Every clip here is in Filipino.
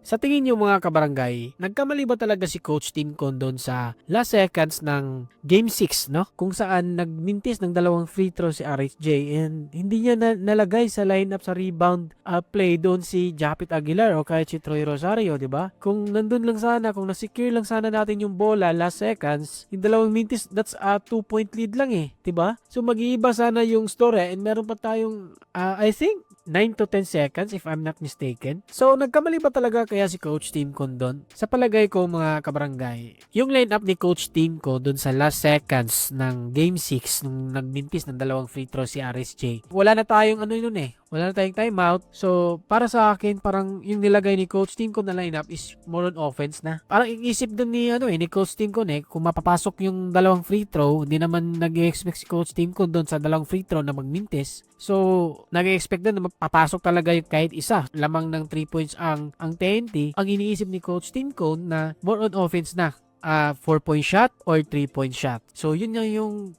Sa tingin niyo mga kabarangay, nagkamali ba talaga si Coach Tim Con doon sa last seconds ng Game 6, no? Kung saan nagmintis ng dalawang free throw si RSJ and hindi niya nalagay sa lineup sa rebound play doon si Japit Aguilar o kahit si Troy Rosario, di ba? Kung nandun lang sana, kung nasecure lang sana natin yung bola last seconds, yung dalawang mintis, that's a 2-point lead lang eh, di ba? So mag-iiba sana yung story and meron pa tayong, I think, 9 to 10 seconds if I'm not mistaken. So, nagkamali ba talaga kaya si Coach Tim Con doon? Sa palagay ko mga kabarangay, yung lineup ni Coach Tim Con doon sa last seconds ng Game 6 nung nagmintis ng dalawang free throw si RSJ. Wala na tayong ano yun eh. Wala na tayong timeout. So, para sa akin, parang yung nilagay ni Coach Tim Con na lineup is more on offense na. Parang iisip dun ni, ni Coach Tim Con kung mapapasok yung dalawang free throw, hindi naman nag-expect si Coach Tim Con doon sa dalawang free throw na magmintis. So, nag-expect doon na papasok talaga yung kahit isa. Lamang ng 3 points ang TNT. Ang iniisip ni Coach Tim Con na more on offense na. 4-point shot or 3-point shot. So, yun na yung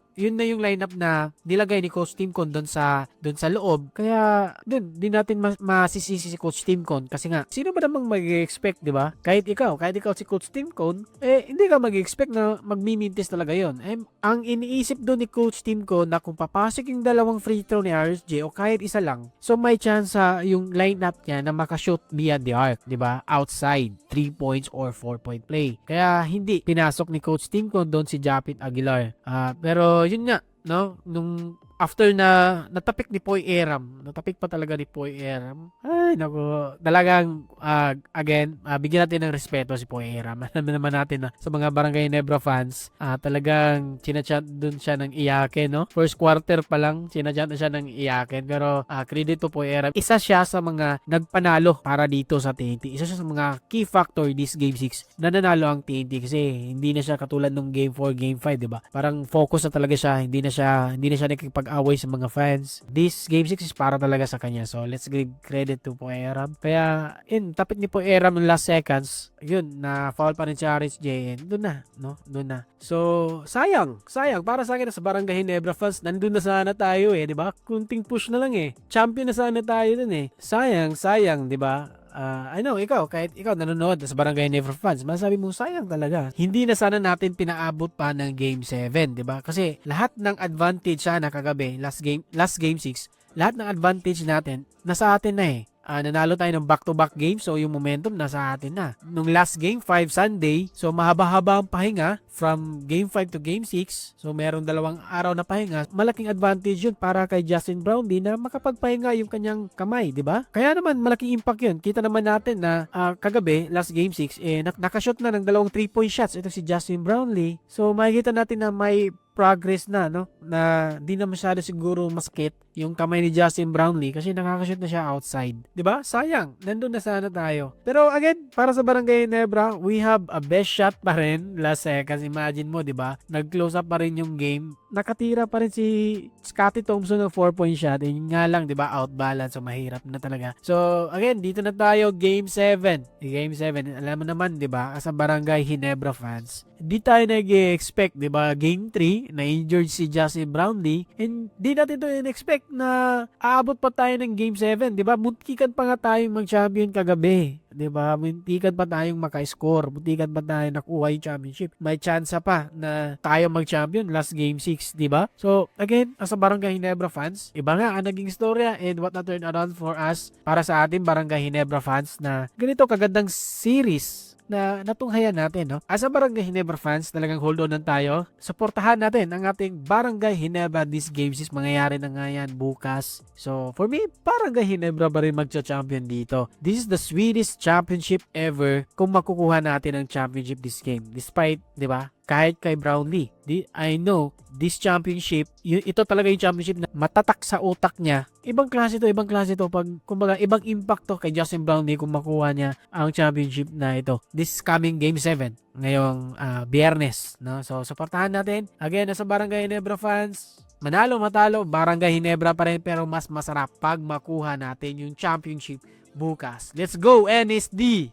lineup na nilagay ni Coach Tim Con doon sa loob. Kaya doon di natin masisisi si Coach Tim Con kasi nga sino ba namang mag-expect, 'di ba? Kahit ikaw si Coach Tim Con, hindi ka mag-expect na magmimintis talaga 'yon. Ang iniisip doon ni Coach Tim Con na kung papasok yung dalawang free throw ni RSJ o kahit isa lang, so may chance yung lineup niya na makashoot beyond the arc, 'di ba? Outside 3 points or 4-point play. Kaya hindi pinasok ni Coach Tim Con doon si Japit Aguilar. Pero yun nga, no, nung after na natapik ni Poy Eram, natapik pa talaga ni Poy Eram. Ay, naku, talagang again, bigyan natin ng respeto si Poy Eram. Alam naman natin na sa mga Barangay Nebra fans, talagang chinachat dun siya ng iyakin, no? First quarter pa lang, chinachat na siya ng iyakin. Pero credit to Poy Eram. Isa siya sa mga nagpanalo para dito sa TNT. Isa siya sa mga key factor this Game 6 na nanalo ang TNT kasi hindi na siya katulad nung Game 4, Game 5, di ba? Parang focus na talaga siya, hindi na siya nakikipag-away sa mga fans. This Game 6 is para talaga sa kanya. So, let's give credit to Poy Eram. Kaya, tapit ni Poy Eram ng last seconds, yun, na foul pa rin si RSJ. Doon na, no? Doon na. So, sayang. Para sa akin, sa Barangay Ginebra fans, nandun na sana tayo di ba? Kunting push na lang Champion na sana tayo dun Sayang, di ba? I know, kahit ikaw nanonood sa Barangay Never Fans, masabi mo sayang talaga. Hindi na sana natin pinaabot pa ng Game 7, di ba? Kasi lahat ng advantage sana kagabi, last game 6, lahat ng advantage natin nasa atin na nanalo tayo ng back-to-back game, so yung momentum nasa atin na. Nung last game 5 Sunday, so mahaba-haba ang pahinga from game 5 to game 6. So meron 2 araw na pahinga. Malaking advantage yun para kay Justin Brownlee na makapagpahinga yung kanyang kamay, di ba? Kaya naman malaking impact yun. Kita naman natin na kagabi, last game 6, nakashoot na ng 2 3-point shots ito si Justin Brownlee. So makikita natin na may progress na, no? Na di na masyado siguro masakit yung kamay ni Justin Brownlee kasi nakakashoot na siya outside. 'Di ba? Sayang. Nandun na sana tayo. Pero again, para sa Barangay Ginebra, we have a best shot pa rin last seconds. Imagine mo, 'di ba? Nag-close up pa rin yung game. Nakatira pa rin si Scottie Thompson ng 4-point shot. Yun nga lang, 'di ba? Outbalance, so mahirap na talaga. So, again, dito na tayo Game 7. Game 7, alam mo naman, 'di ba? As a Barangay Ginebra fans, di tayo nag-expect, 'di ba? Game 3 na-injured si Justin Brownlee and di natin to in-expect na aabot pa tayo ng Game 7, 'di ba? Muntikan pa nga tayong mag-champion kagabi, 'di ba? Muntikan pa tayong maka-score, muntikan pa tayong nakuha yung championship. May chance pa na tayo mag-champion last Game 6, 'di ba? So, again, as a Barangay Ginebra fans, iba nga ang naging istorya and what a turn around for us para sa ating Barangay Ginebra fans na ganito kagandang series na natunghayan natin, no? As a Barangay Ginebra fans, talagang hold on lang tayo. Suportahan natin ang ating Barangay Ginebra this games is mangyayari na nga yan bukas. So, for me, Barangay Ginebra ba rin magcha-champion dito? This is the sweetest championship ever kung makukuha natin ang championship this game. Despite, di ba? Kahit kay Brownlee. I know, this championship, ito talaga yung championship na matatak sa utak niya. Ibang klase to. Pag, kumbaga, ibang impact to kay Justin Brownlee kung makuha niya ang championship na ito. This coming Game 7, ngayong Biyernes. No? So, supportahan natin. Again, nasa Barangay Ginebra fans, manalo, matalo, Barangay Ginebra pa rin, pero mas masarap pag makuha natin yung championship bukas. Let's go, NSD!